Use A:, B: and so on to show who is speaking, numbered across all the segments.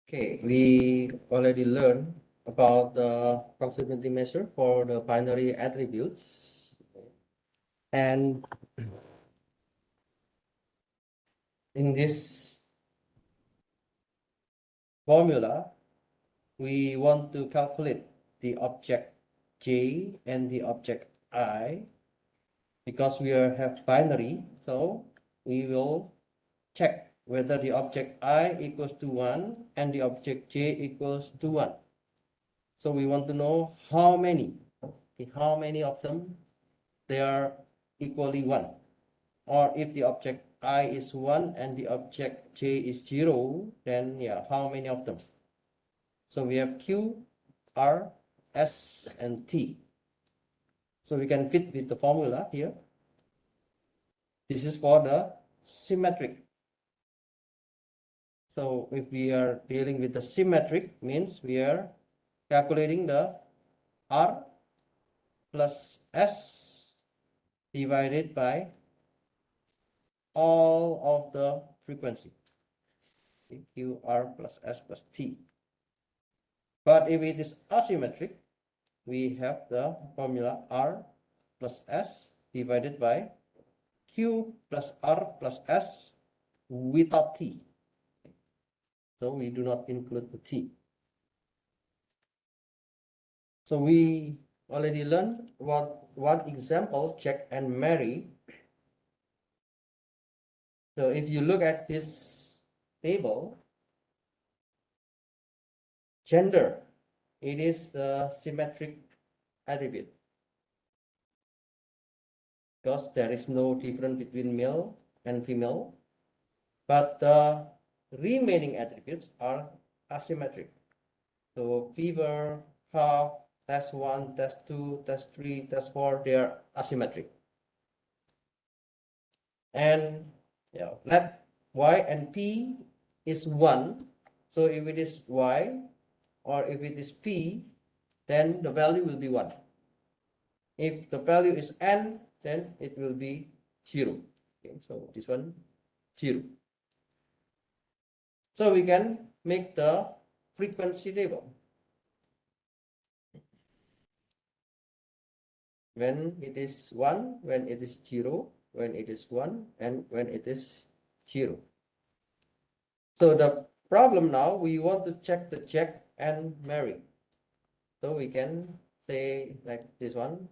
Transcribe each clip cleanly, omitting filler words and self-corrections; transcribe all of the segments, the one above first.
A: Okay, we already learned about the proximity measure for the binary attributes. And in this formula, we want to calculate the object J and the object I. Because we have binary, so we will check whether the object I equals to 1 and the object J equals to 1. So we want to know how many of them they are equally 1, or if the object I is 1 and the object J is 0, then yeah, how many of them? So we have Q, R, S, and T. So we can fit with the formula here. This is for the symmetric. So if we are dealing with the symmetric, means we are calculating the R plus S divided by all of the frequency, Q, R plus S plus T. But if it is asymmetric, we have the formula R plus S divided by Q plus R plus S without T. So we do not include the T. So we already learned one example, Jack and Mary. So if you look at this table, gender, it is the symmetric attribute because there is no difference between male and female, but the remaining attributes are asymmetric. So fever, cough, test 1, test 2, test 3, test 4, they are asymmetric. And yeah, let y and p is 1. So if it is y or if it is p, then the value will be 1. If the value is n, then it will be 0. Okay, so this one 0. So we can make the frequency table. When it is 1, when it is 0, when it is 1, and when it is 0. So the problem now, we want to check the Jack and Mary. So we can say like this one.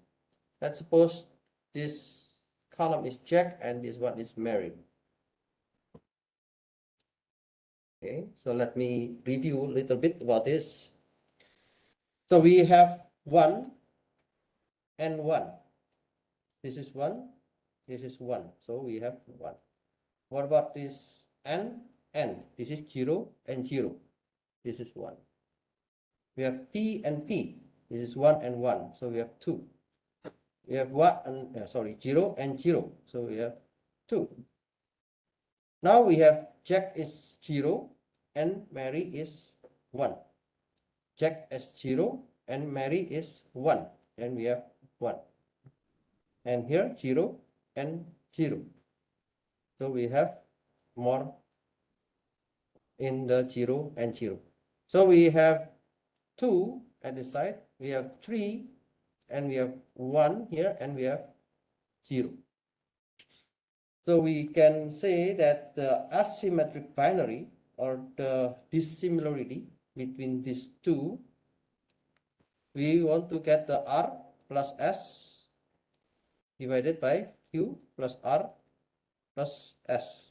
A: Let's suppose this column is Jack and this one is Mary. Okay, so let me review a little bit about this. So we have 1 and 1. This is 1, this is 1. So we have 1. What about this n? N. This is 0 and 0. This is 1. We have p and p. This is 1 and 1. So we have 2. We have 1 and 0 and 0. So we have 2. Now we have Jack is 0 and Mary is 1. Jack is 0 and Mary is 1. And we have 1. And here 0 and 0. So we have more in the 0 and 0. So we have 2 at the side. We have 3 and we have 1 here and we have 0. So we can say that the asymmetric binary or the dissimilarity between these two, we want to get the R plus S divided by Q plus R plus S.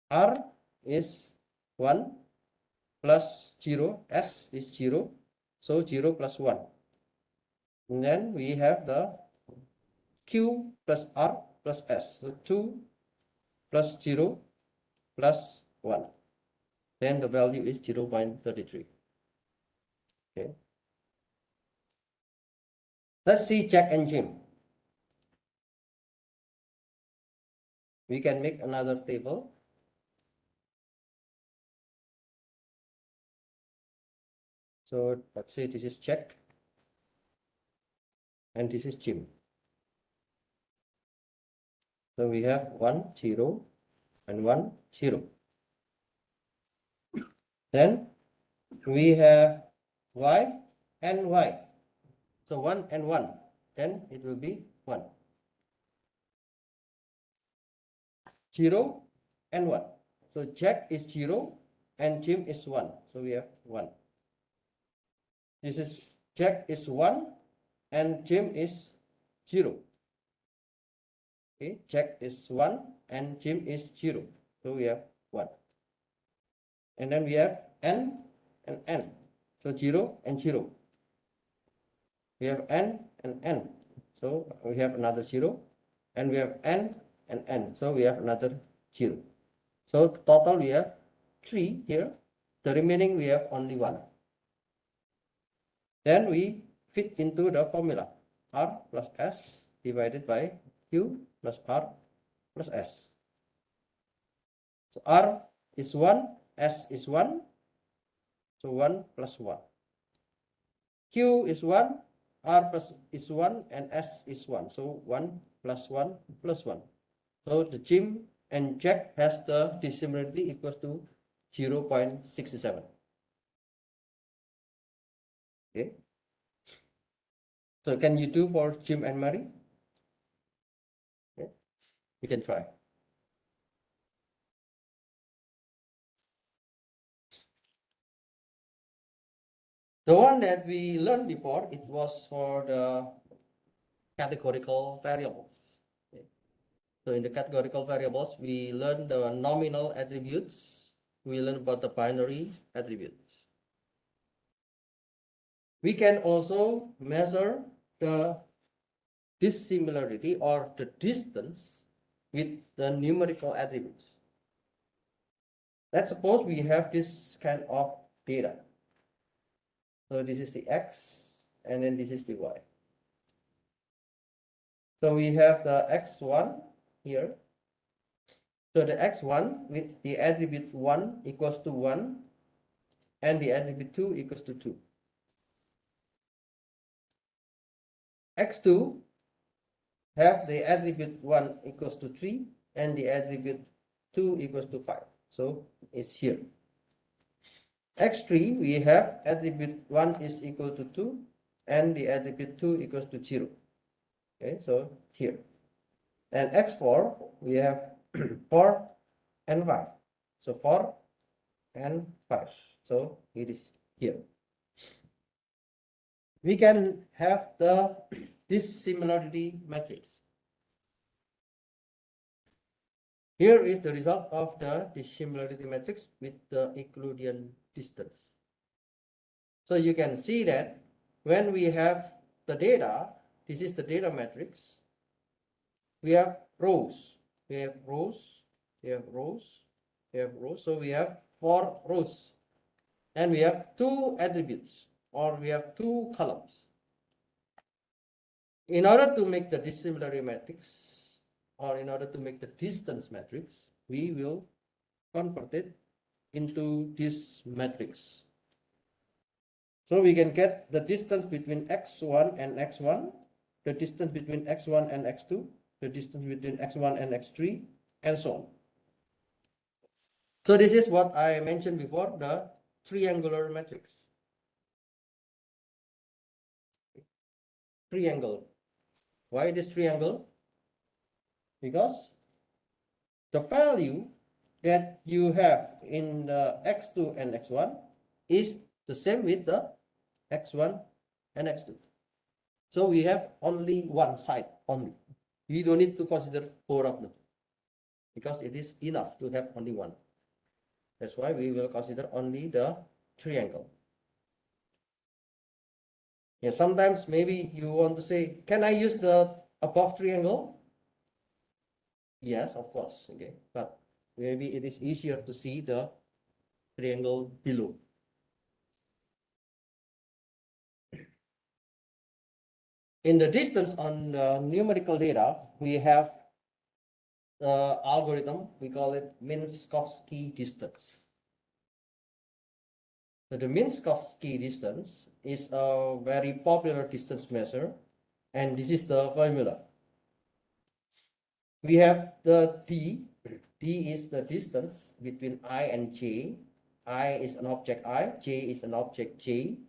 A: R is 1 plus 0, S is 0, so 0 plus 1. And then we have the Q plus R plus S, so 2 plus 0 plus 1. Then the value is 0.33. Okay. Let's see Jack and Jim. We can make another table. So let's say this is Jack and this is Jim. So we have 1, 0 and 1, 0. Then we have y and y. So 1 and 1. Then it will be 1. 0 and 1. So Jack is 0 and Jim is 1. So we have 1. This is Jack is 1 and Jim is 0. Okay, Jack is 1 and Jim is 0. So we have 1. And then we have n and n. So 0 and 0. We have n and n. So we have another 0. And we have n and n. So we have another 0. So total we have 3 here. The remaining we have only 1. Then we fit into the formula. R plus S divided by Q plus R plus S. So R is 1, S is 1. So 1 plus 1. Q is 1, R plus is 1, and S is 1. So 1 plus 1 plus 1. So the Jim and Jack has the dissimilarity equals to 0.67. Okay. So can you do for Jim and Mary? Okay. You can try. The one that we learned before, it was for the categorical variables. Okay. So in the categorical variables, we learned the nominal attributes. We learned about the binary attributes. We can also measure the dissimilarity or the distance with the numerical attributes. Let's suppose we have this kind of data. So this is the x, and then this is the y. So we have the x1 here. So the x1 with the attribute 1 equals to 1, and the attribute 2 equals to 2. x2 have the attribute 1 equals to 3, and the attribute 2 equals to 5. So it's here. x3 we have attribute 1 is equal to 2, and the attribute 2 equals to 0. Okay, so here. And x4 we have 4 and 5. So 4 and 5. So it is here. We can have the dissimilarity matrix. Here is the result of the dissimilarity matrix with the Euclidean distance. So you can see that when we have the data, this is the data matrix. We have rows. We have rows. We have rows. We have rows. So we have 4 rows. And we have 2 attributes, or we have 2 columns. In order to make the dissimilarity matrix, or in order to make the distance matrix, we will convert it into this matrix. So we can get the distance between x1 and x1, the distance between x1 and x2, the distance between x1 and x3, and so on. So this is what I mentioned before, the triangular matrix. Triangle. Why this triangle? Because the value that you have in the x2 and x1 is the same with the x1 and x2. So we have only one side only. We don't need to consider both of them because it is enough to have only one. That's why we will consider only the triangle. Yeah, sometimes maybe you want to say, can I use the above triangle? Yes, of course. Okay, but maybe it is easier to see the triangle below. In the distance on the numerical data, we have the algorithm, we call it Minkowski distance. So the Minkowski distance is a very popular distance measure, and this is the formula. We have the D. D is the distance between I and J. I is an object I, J is an object J.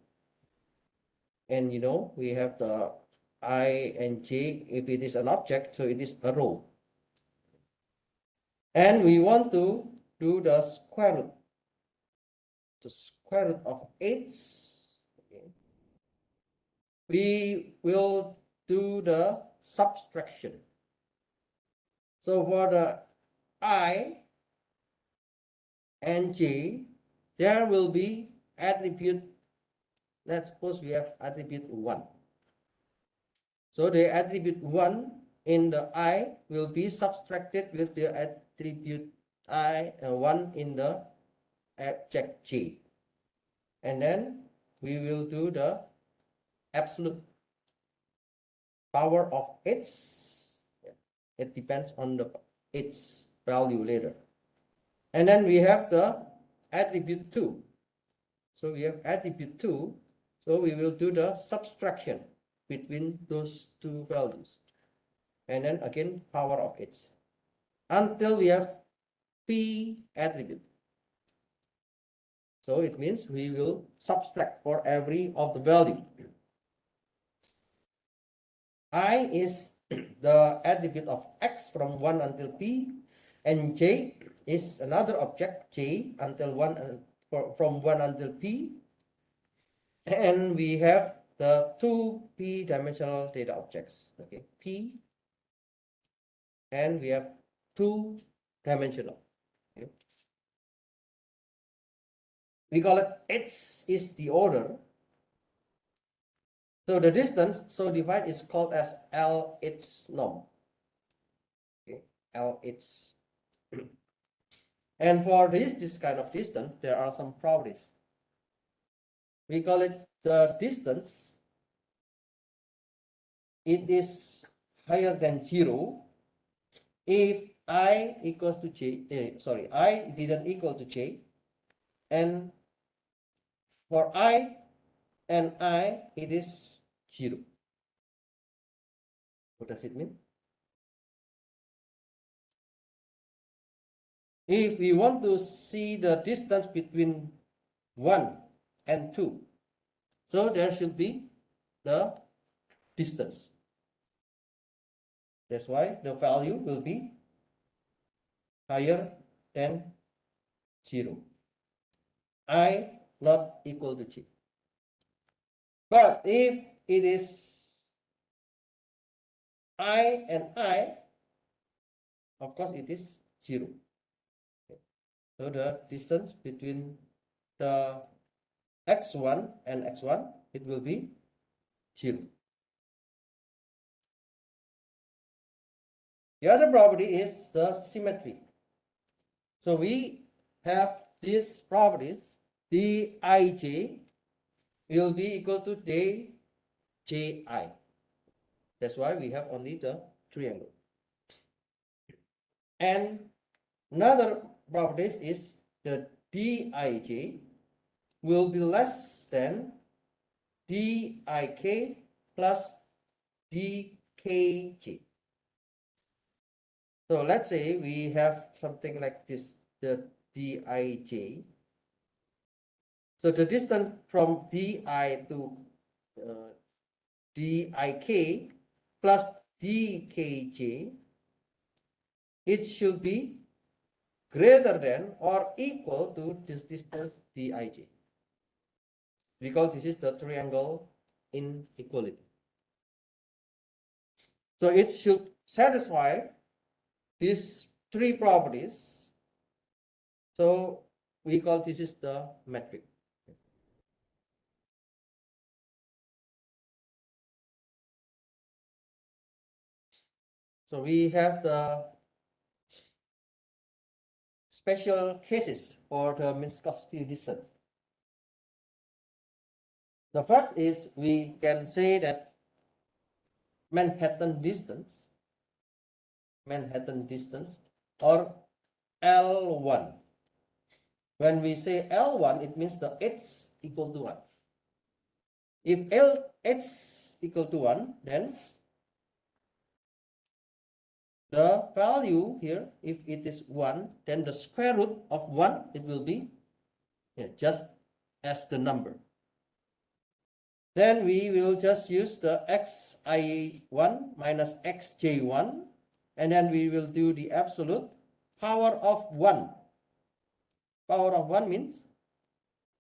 A: And we have the I and J. If it is an object, so it is a row. And we want to do the square root. The square root of 8. Okay. We will do the subtraction. So for the I and J, there will be attribute. Let's suppose we have attribute 1. So the attribute 1 in the I will be subtracted with the attribute 1 in the object J. And then we will do the absolute power of its. It depends on the its value later. And then we have the attribute 2. So we have attribute 2. So we will do the subtraction between those two values. And then again, power of its. Until we have P attribute. So it means we will subtract for every of the value. I is the attribute of X from 1 until P, and J is another object J until 1 from 1 until P. And we have the two P-dimensional data objects. Okay, P, and we have 2-dimensional. Okay. We call it X is the order. So the distance, so divide is called as LH norm. Okay, LH. And for this kind of distance, there are some properties. We call it the distance. It is higher than 0 if I equals to J, I didn't equal to J, and for I and I, it is 0. What does it mean? If we want to see the distance between 1 and 2, so there should be the distance. That's why the value will be higher than 0. I not equal to J. But if it is I and I, of course it is 0. So the distance between the x1 and x1, it will be 0. The other property is the symmetry. So we have these properties. Dij will be equal to dji. That's why we have only the triangle. And another property is the dij will be less than dik plus dkj. So let's say we have something like this, the dij. So the distance from di to dik plus dkj, it should be greater than or equal to this distance dij. Because this is the triangle inequality. So it should satisfy these three properties. So we call this is the metric. So we have the special cases for the Minkowski distance. The first is we can say that Manhattan distance or L1. When we say L1, it means the h equal to 1. If h equal to 1, then the value here, if it is 1, then the square root of 1, it will be just as the number. Then we will just use the xi1 minus xj1, and then we will do the absolute power of 1. Power of 1 means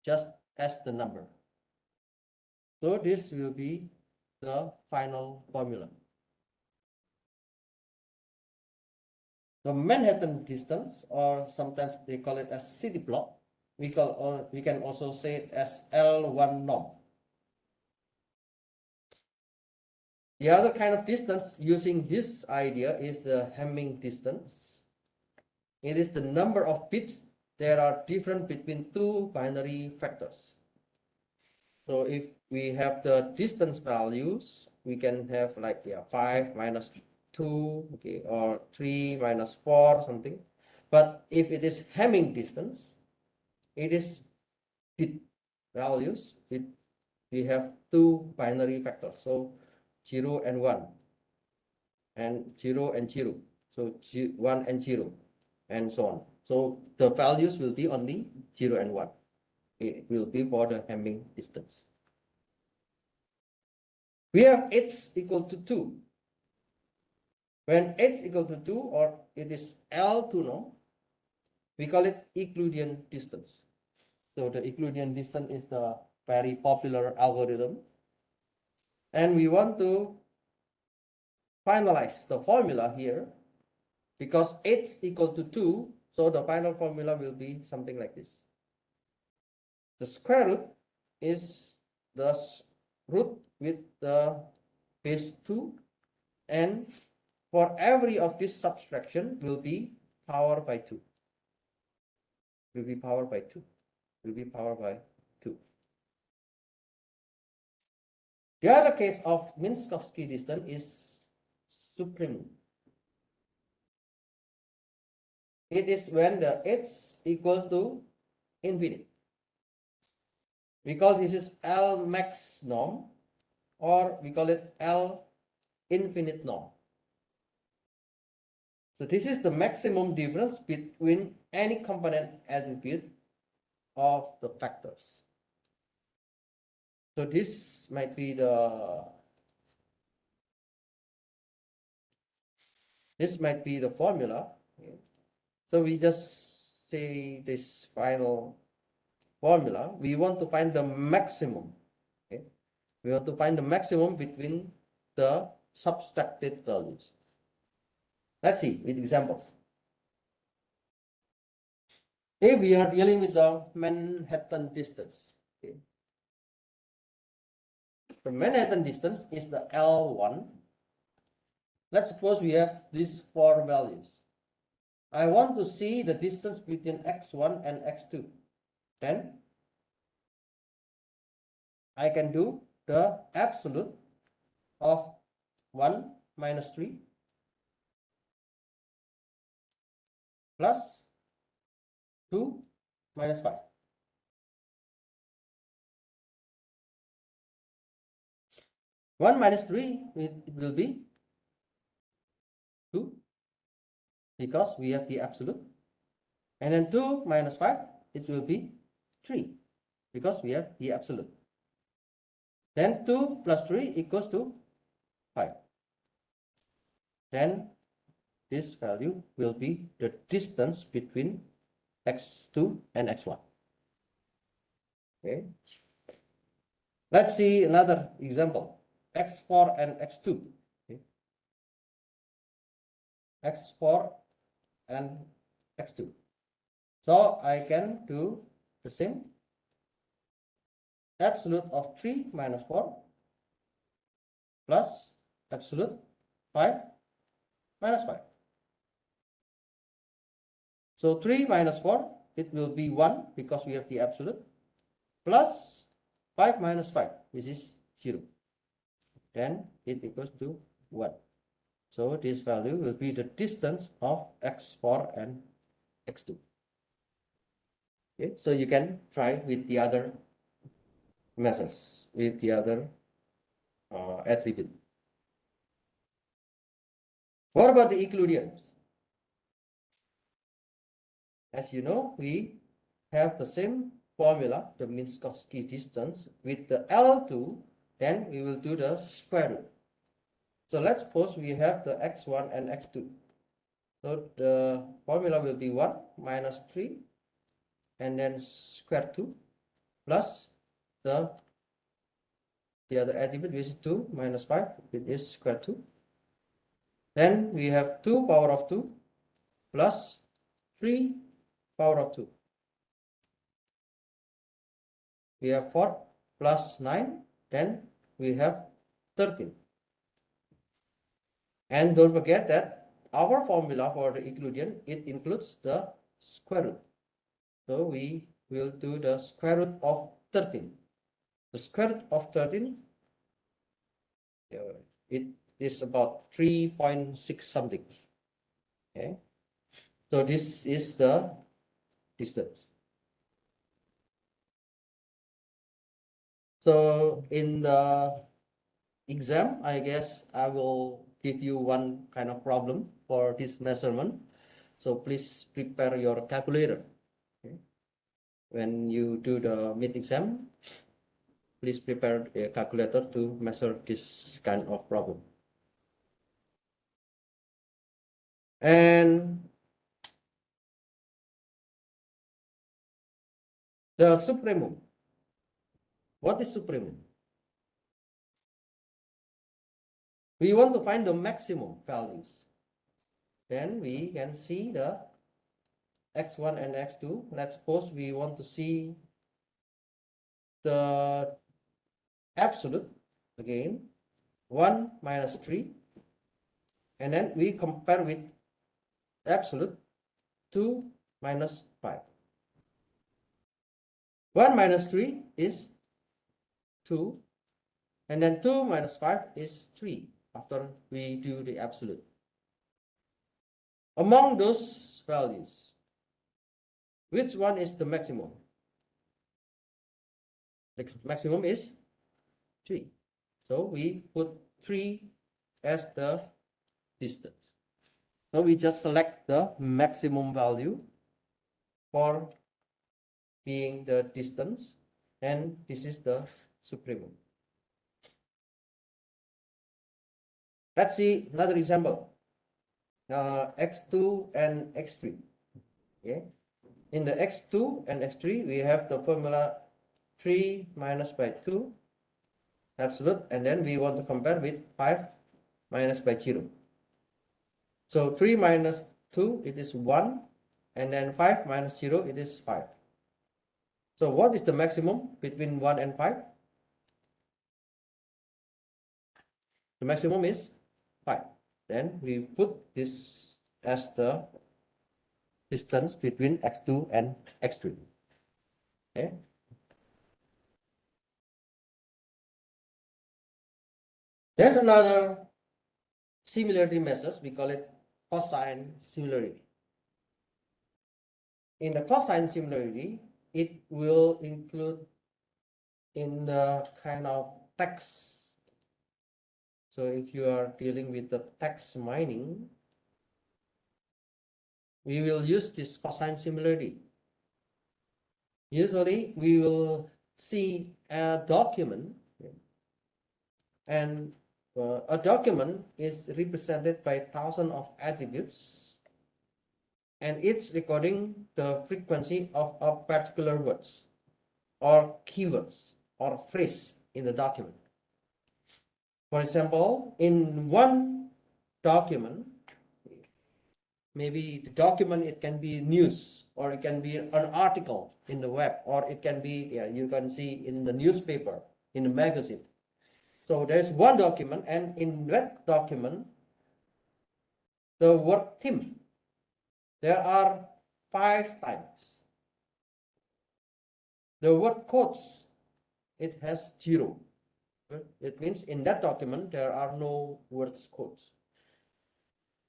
A: just as the number. So this will be the final formula. The Manhattan distance, or sometimes they call it as city block, we can also say it as L1 norm. The other kind of distance using this idea is the Hamming distance. It is the number of bits that are different between two binary factors. So if we have the distance values, we can have like 5 minus 2, okay, or 3 minus 4, something. But if it is Hamming distance, it is bit values. We have two binary factors, so 0 and 1, and 0 and 0, so 1 and 0, and so on. So the values will be only 0 and 1. It will be for the Hamming distance. We have h equal to 2. When h equal to 2, or it is L2 norm, we call it Euclidean distance. So the Euclidean distance is the very popular algorithm. And we want to finalize the formula here because h equal to 2. So the final formula will be something like this. The square root is the root with the base 2, and for every of this subtraction will be power by 2. Will be power by 2. Will be power by 2. The other case of Minkowski distance is supreme. It is when the h equals to infinite. We call this is L max norm, or we call it L infinite norm. So this is the maximum difference between any component attribute of the factors. So this might be the formula. So we just say this final formula. We want to find the maximum. Okay? We want to find the maximum between the subtracted values. Let's see with examples. If we are dealing with the Manhattan distance, okay. The Manhattan distance is the L1. Let's suppose we have these 4 values. I want to see the distance between x1 and x2. Then I can do the absolute of 1 minus 3 plus 2 minus 5. 1 minus 3, it will be 2 because we have the absolute. And then 2 minus 5, it will be 3 because we have the absolute. Then 2 plus 3 equals to 5. Then this value will be the distance between x2 and x1. Okay. Let's see another example. X4 and x2. Okay. X4 and x2. So I can do the same. Absolute of 3 minus 4 plus absolute 5 minus 5. So 3 minus 4, it will be 1 because we have the absolute, plus 5 minus 5, which is 0. Then it equals to 1. So this value will be the distance of x4 and x2. Okay, so you can try with the other methods, with the other attribute. What about the Euclidean? As you know, we have the same formula, the Minkowski distance, with the L2, then we will do the square root. So let's suppose we have the x1 and x2. So the formula will be 1 minus 3 and then square 2 plus the other element, which is 2 minus 5, which is square 2. Then we have 2 power of 2 plus 3 power of 2. We have 4 plus 9, then we have 13. And don't forget that our formula for the Euclidean, it includes the square root. So we will do the square root of 13. The square root of 13, it is about 3.6 something. Okay. So this is the distance. So in the exam, I guess I will give you one kind of problem for this measurement. So please prepare your calculator. Okay. When you do the mid exam, please prepare a calculator to measure this kind of problem. And the supremum. What is supremum? We want to find the maximum values. Then we can see the x1 and x2. Let's suppose we want to see the absolute again, 1 minus 3, and then we compare with absolute 2 minus 5. 1 minus 3 is 2, and then 2 minus 5 is 3 after we do the absolute. Among those values, which one is the maximum? The maximum is 3. So we put 3 as the distance. So we just select the maximum value for being the distance, and this is the supremum. Let's see another example. X2 and x3. Okay. In the x2 and x3, we have the formula 3 minus by 2 absolute, and then we want to compare with 5 minus by 0. So 3 minus 2, it is 1, and then 5 minus 0, it is 5. So what is the maximum between 1 and 5? The maximum is 5. Then we put this as the distance between x2 and x3. Okay. There's another similarity measures. We call it cosine similarity. In the cosine similarity, it will include in the kind of text. So if you are dealing with the text mining, we will use this cosine similarity. Usually we will see a document, and a document is represented by thousands of attributes, and it's recording the frequency of a particular words or keywords or phrase in the document. For example, in one document, maybe the document, it can be news, or it can be an article in the web, or it can be, you can see in the newspaper, in the magazine. So there's one document, and in that document, the word theme, there are 5 times. The word quotes, it has 0. It means in that document, there are no words quotes.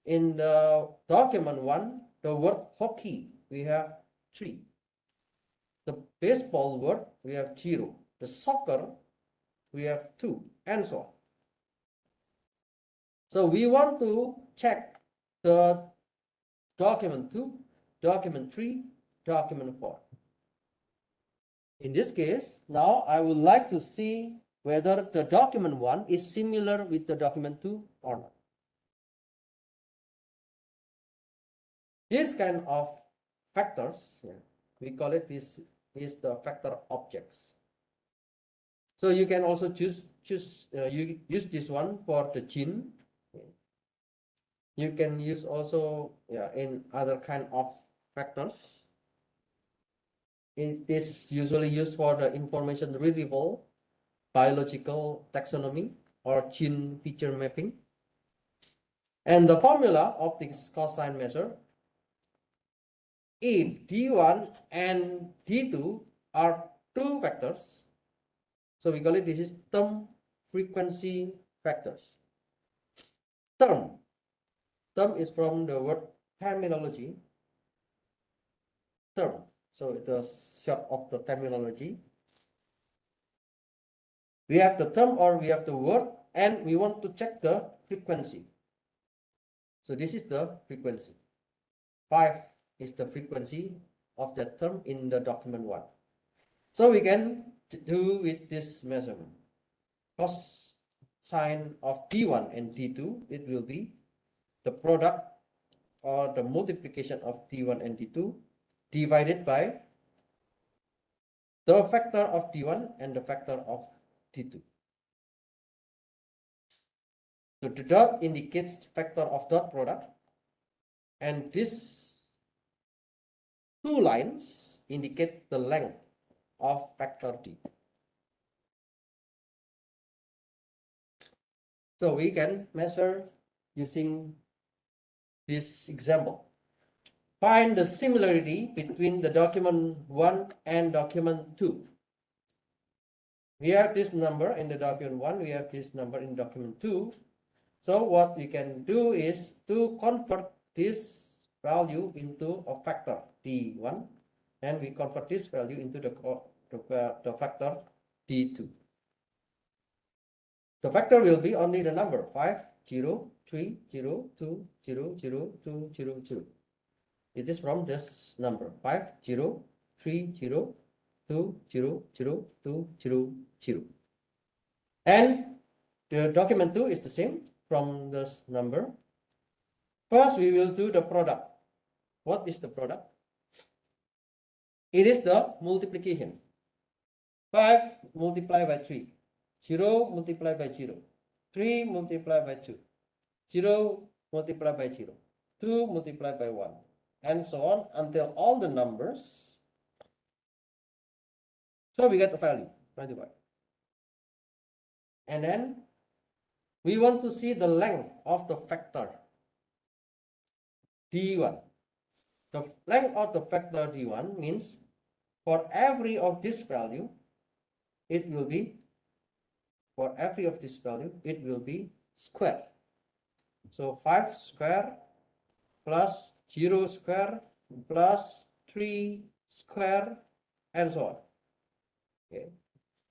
A: In the document 1, the word hockey, we have 3. The baseball word, we have 0. The soccer, we have 2, and so on. So we want to check the document 2, document 3, document 4. In this case, now I would like to see whether the document 1 is similar with the document 2 or not. This kind of factors, we call it, this is the factor objects. So you can also you use this one for the gene. You can use also in other kind of factors. It is usually used for the information retrieval, biological taxonomy, or gene feature mapping. And the formula of this cosine measure, if D1 and D2 are two vectors, so we call it, this is term frequency factors. Term is from the word terminology. Term, so the short of the terminology. We have the term or we have the word, and we want to check the frequency. So this is the frequency. 5 is the frequency of that term in the document 1. So we can do with this measurement. Cosine of D1 and D2, it will be the product or the multiplication of D1 and D2 divided by the factor of D1 and the factor of D2. So the dot indicates factor of dot product, and these two lines indicate the length of factor D. So we can measure using this example. Find the similarity between the document 1 and document 2. We have this number in the document 1, we have this number in document 2. So what we can do is to convert this value into a factor D1, and we convert this value into the factor D2. The factor will be only the number 5, 0, 3, 0, 2, 0, 0, 2, 0, 0. It is from this number 5, 0, 3, 0, 2, 0, 0, 2, 0, 0. And the document 2 is the same from this number. First, we will do the product. What is the product? It is the multiplication. 5 multiplied by 3. 0 multiplied by 0. 3 multiplied by 2. 0 multiplied by 0. 2 multiplied by 1. And so on until all the numbers. So we get the value, 25. And then we want to see the length of the factor D1. The length of the factor D1 means for every of this value, it will be, for every of this value, it will be squared. So 5 square plus 0 square plus 3 square and so on. Okay.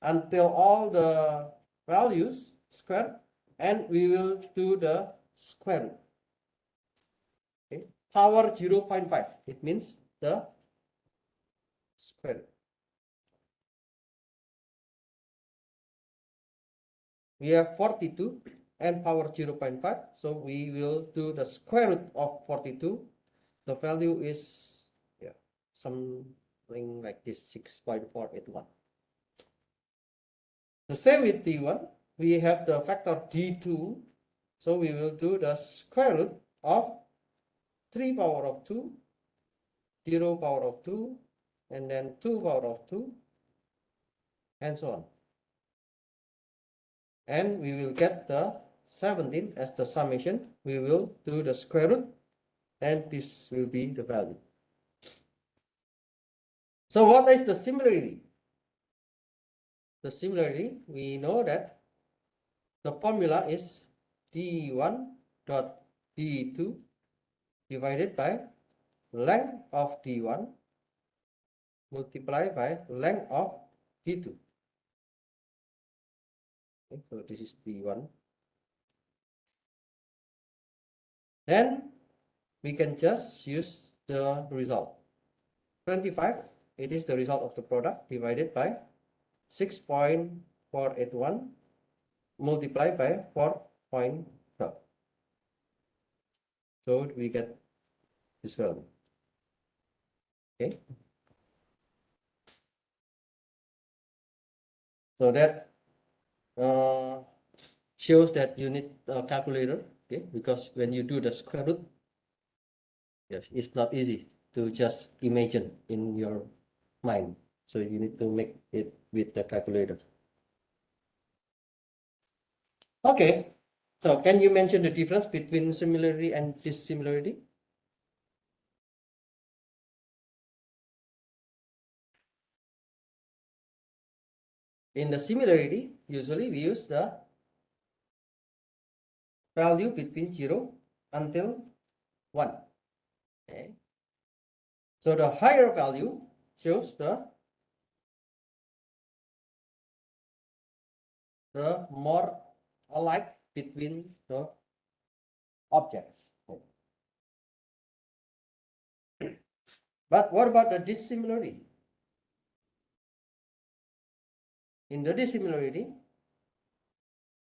A: Until all the values square, and we will do the square root. Okay. Power 0.5, it means the square root. We have 42 and power 0.5, so we will do the square root of 42. The value is something like this, 6.481. The same with D1, we have the factor D2, so we will do the square root of 3 power of 2, 0 power of 2, and then 2 power of 2, and so on. And we will get the 17 as the summation. We will do the square root, and this will be the value. So what is the similarity? The similarity, we know that the formula is D1 dot D2 divided by length of D1 multiplied by length of D2. Okay, so this is D1. Then we can just use the result. 25 it is the result of the product divided by 6.481 multiplied by 4.12. So we get this value. Okay. So that shows that you need a calculator, okay? Because when you do the square root, yes, it's not easy to just imagine in your mind. So you need to make it with the calculator. Okay. So can you mention the difference between similarity and dissimilarity? In the similarity, usually we use the value between 0 until 1. Okay. So the higher value shows the more alike between the objects. But what about the dissimilarity? In the dissimilarity,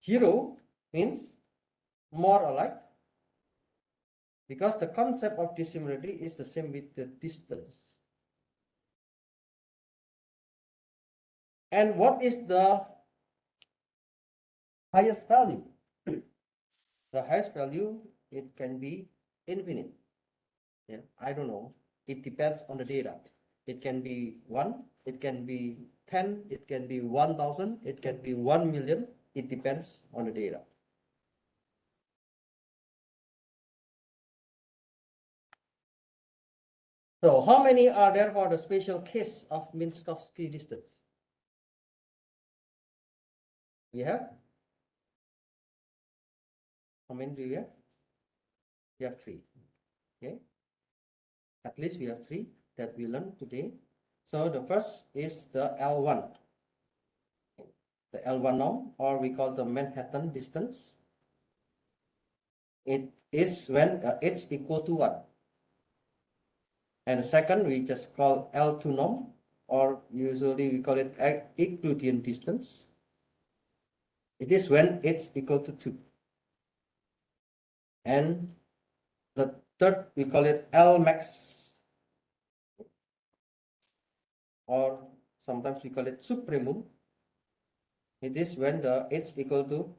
A: 0 means more alike, because the concept of dissimilarity is the same with the distance. And what is the highest value? The highest value, it can be infinite. Yeah, I don't know. It depends on the data. It can be 1, it can be 10, it can be 1,000, it can be 1,000,000. It depends on the data. So how many are there for the special case of Minkowski distance? We have, how many do we have? We have 3. Okay, at least we have 3 that we learned today. So the first is the L1, the L1 norm, or we call the Manhattan distance. It is when h equal to 1. And the second we just call L2 norm, or usually we call it Euclidean distance. It is when h equal to 2. And the third we call it L max, or sometimes we call it supremum. It is when the h equal to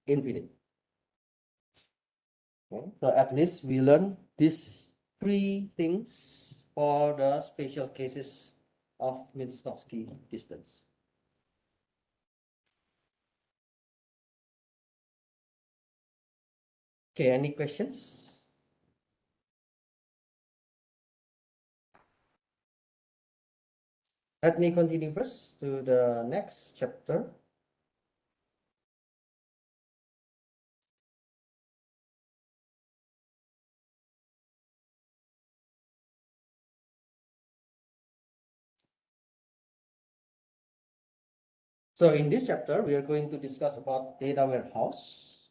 A: infinite. Okay. So at least we learn these 3 things for the special cases of Minkowski distance. Okay, any questions? Let me continue first to the next chapter. So in this chapter, we are going to discuss about data warehouse.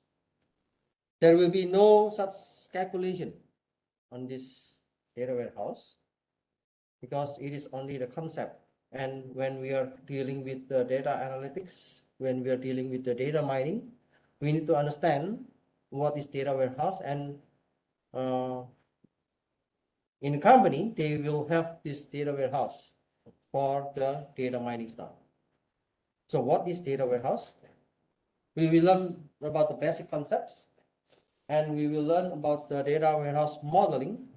A: There will be no such calculation on this data warehouse because it is only the concept. And when we are dealing with the data analytics, when we are dealing with the data mining, we need to understand what is data warehouse, and in a company, they will have this data warehouse for the data mining stuff. So what is data warehouse? We will learn about the basic concepts, and we will learn about the data warehouse modeling.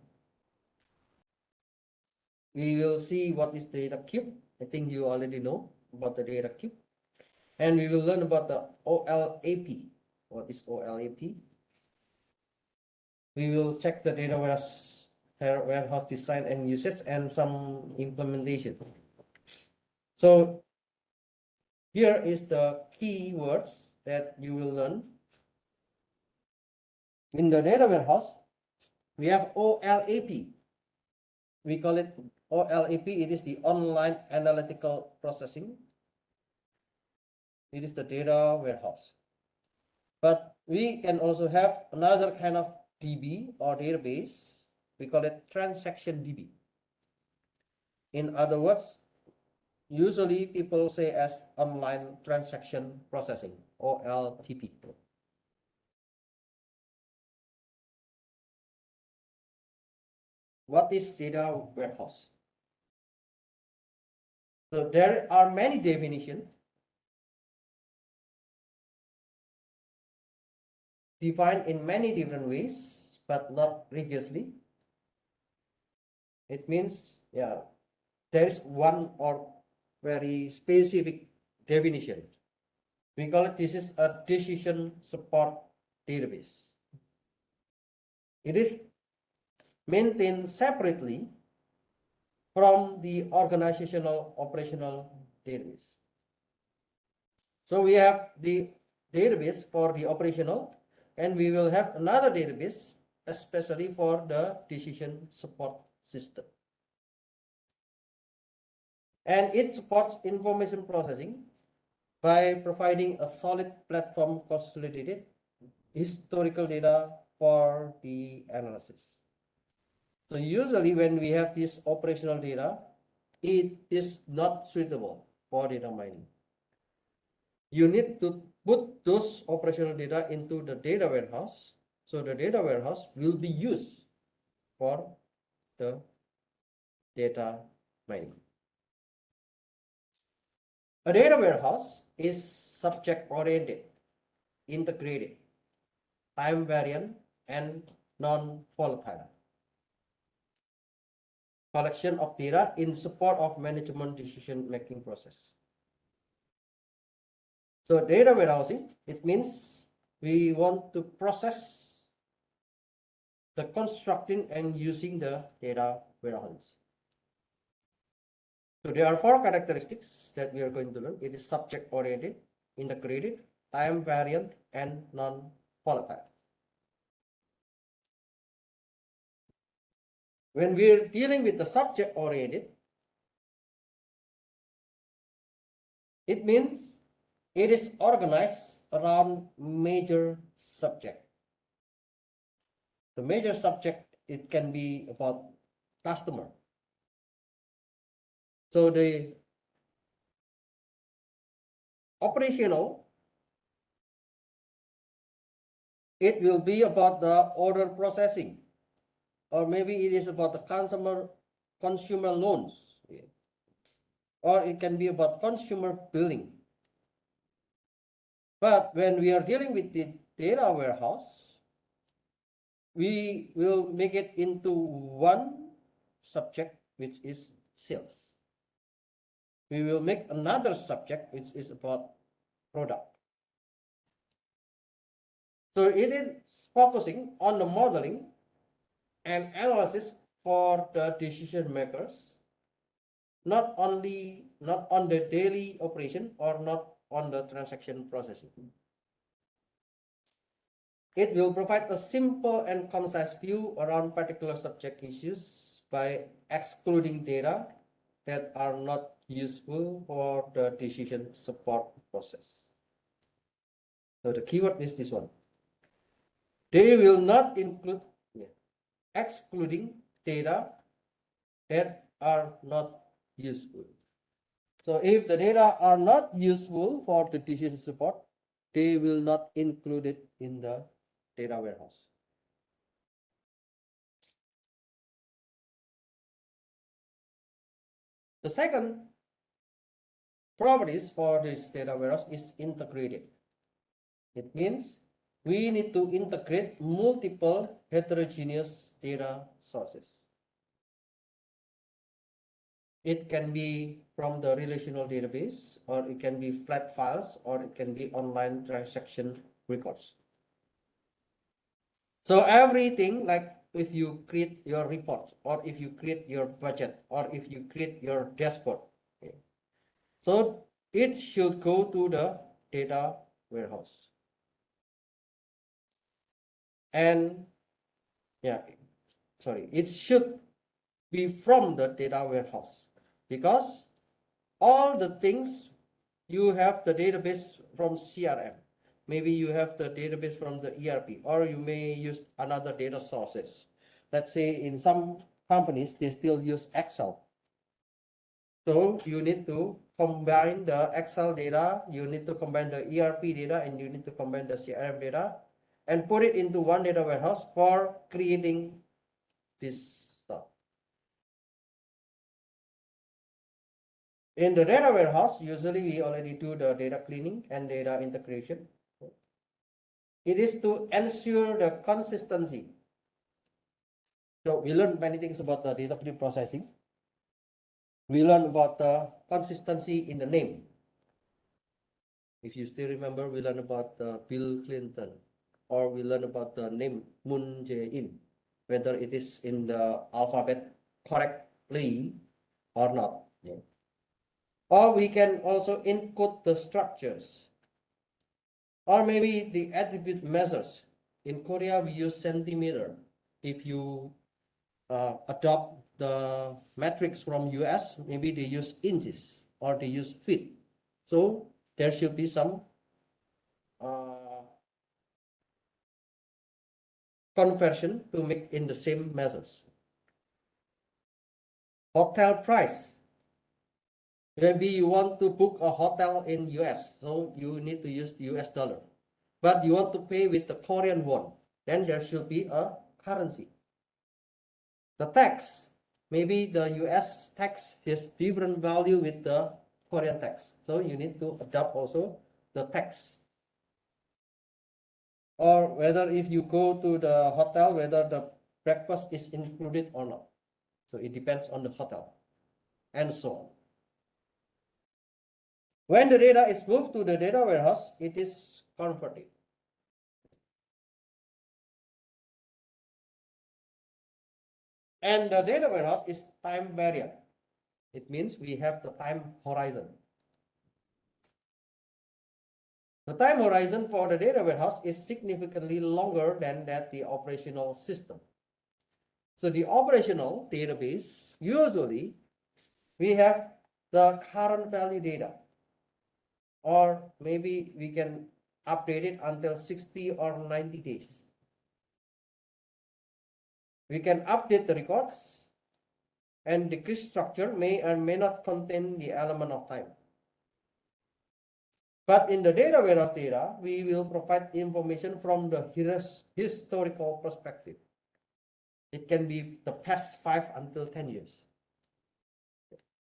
A: We will see what is data cube. I think you already know about the data cube. And we will learn about the OLAP. What is OLAP? We will check the data warehouse design and usage and some implementation. So here is the key words that you will learn. In the data warehouse, we have OLAP. We call it OLAP. It is the online analytical processing. It is the data warehouse. But we can also have another kind of DB or database. We call it transaction DB. In other words, usually people say as online transaction processing, OLTP. What is data warehouse? So there are many definitions defined in many different ways, but not rigorously. It means, yeah, there is one or very specific definition. We call it, this is a decision support database. It is maintained separately from the organizational operational database. So we have the database for the operational, and we will have another database especially for the decision support system. And it supports information processing by providing a solid platform consolidated historical data for the analysis. So usually when we have this operational data, it is not suitable for data mining. You need to put those operational data into the data warehouse. So the data warehouse will be used for the data mining. A data warehouse is subject-oriented, integrated, time-variant, and non-volatile collection of data in support of management decision-making process. So data warehousing, it means we want to process the constructing and using the data warehouse. So there are four characteristics that we are going to learn. It is subject-oriented, integrated, time-variant, and non-volatile. When we're dealing with the subject-oriented, it means it is organized around major subject. The major subject, it can be about customer. So the operational, it will be about the order processing, or maybe it is about the consumer loans, or it can be about consumer billing. But when we are dealing with the data warehouse, we will make it into one subject, which is sales. We will make another subject, which is about product. So it is focusing on the modeling and analysis for the decision makers, not on the daily operation or not on the transaction processing. It will provide a simple and concise view around particular subject issues by excluding data that are not useful for the decision support process. So the keyword is this one. They will not include, excluding data that are not useful. So if the data are not useful for the decision support, they will not include it in the data warehouse. The second properties for this data warehouse is integrated. It means we need to integrate multiple heterogeneous data sources. It can be from the relational database, or it can be flat files, or it can be online transaction records. So everything, like if you create your report, or if you create your budget, or if you create your dashboard, okay, so it should go to the data warehouse. And it should be from the data warehouse, because all the things, you have the database from CRM, maybe you have the database from the ERP, or you may use another data sources. Let's say in some companies, they still use Excel. So you need to combine the Excel data, you need to combine the ERP data, and you need to combine the CRM data and put it into one data warehouse for creating this stuff. In the data warehouse, usually we already do the data cleaning and data integration. It is to ensure the consistency. So we learned many things about the data pre-processing. We learned about the consistency in the name. If you still remember, we learned about Bill Clinton, or we learned about the name Moon Jae-in, whether it is in the alphabet correctly or not. Yeah. Or we can also encode the structures, or maybe the attribute measures. In Korea, we use centimeter. If you adopt the metrics from US, maybe they use inches or they use feet. So there should be some conversion to make in the same measures. Hotel price. Maybe you want to book a hotel in US, so you need to use US dollar. But you want to pay with the Korean won, then there should be a currency. The tax, maybe the US tax has different value with the Korean tax. So you need to adopt also the tax. Or whether if you go to the hotel, whether the breakfast is included or not. So it depends on the hotel and so on. When the data is moved to the data warehouse, it is converted. And the data warehouse is time variant. It means we have the time horizon. The time horizon for the data warehouse is significantly longer than that the operational system. So the operational database, usually we have the current value data, or maybe we can update it until 60 or 90 days. We can update the records, and the key structure may or may not contain the element of time. But in the data warehouse data, we will provide information from the historical perspective. It can be the past 5 until 10 years.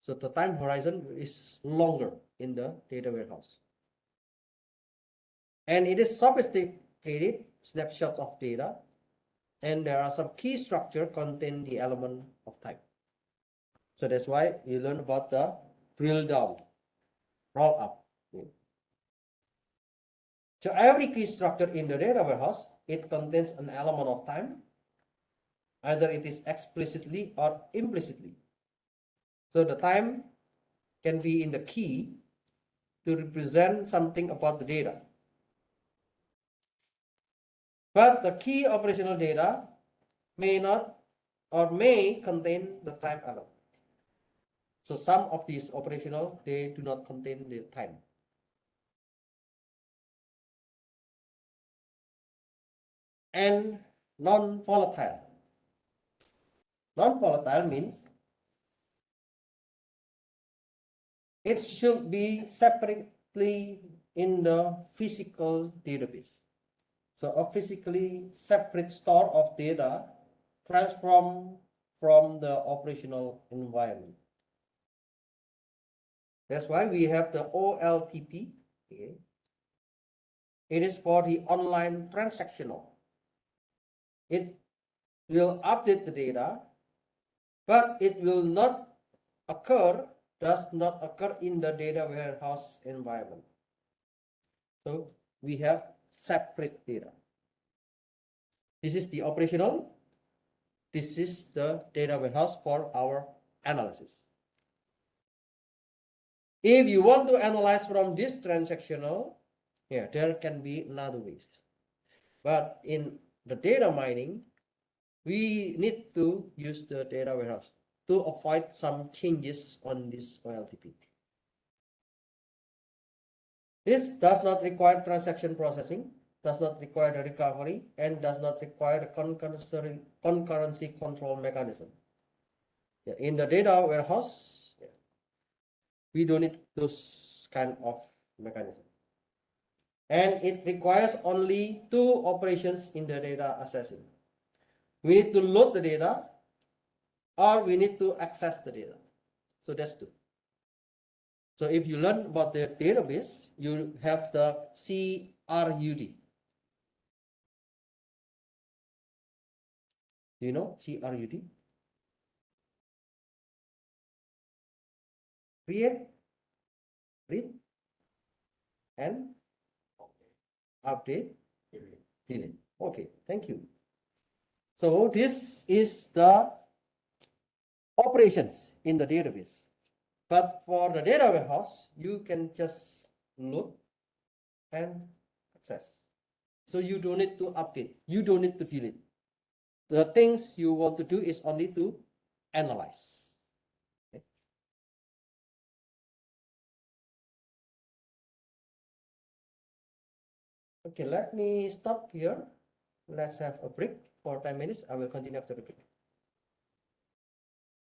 A: So the time horizon is longer in the data warehouse. And it is sophisticated snapshots of data, and there are some key structure contain the element of time. So that's why you learn about the drill down, roll up. So every key structure in the data warehouse, it contains an element of time, either it is explicitly or implicitly. So the time can be in the key to represent something about the data. But the key operational data may not or may contain the time element. So some of these operational, they do not contain the time. And non-volatile. Non-volatile means it should be separately in the physical database. So a physically separate store of data transformed from the operational environment. That's why we have the OLTP. Okay. It is for the online transactional. It will update the data, but it will not occur, does not occur in the data warehouse environment. So we have separate data. This is the operational. This is the data warehouse for our analysis. If you want to analyze from this transactional, yeah, there can be another ways. But in the data mining, we need to use the data warehouse to avoid some changes on this OLTP. This does not require transaction processing, does not require the recovery, and does not require the concurrency control mechanism. In the data warehouse, We don't need those kind of mechanism. And it requires only two operations in the data accessing. We need to load the data or we need to access the data. So that's two. So if you learn about the database, you have the CRUD. Do you know CRUD? Create, read, and update, delete. Okay, thank you. So this is the operations in the database. But for the data warehouse, you can just load and access. So you don't need to update. You don't need to delete. The things you want to do is only to analyze. Okay. Okay, let me stop here. Let's have a break for 10 minutes. I will continue after the break.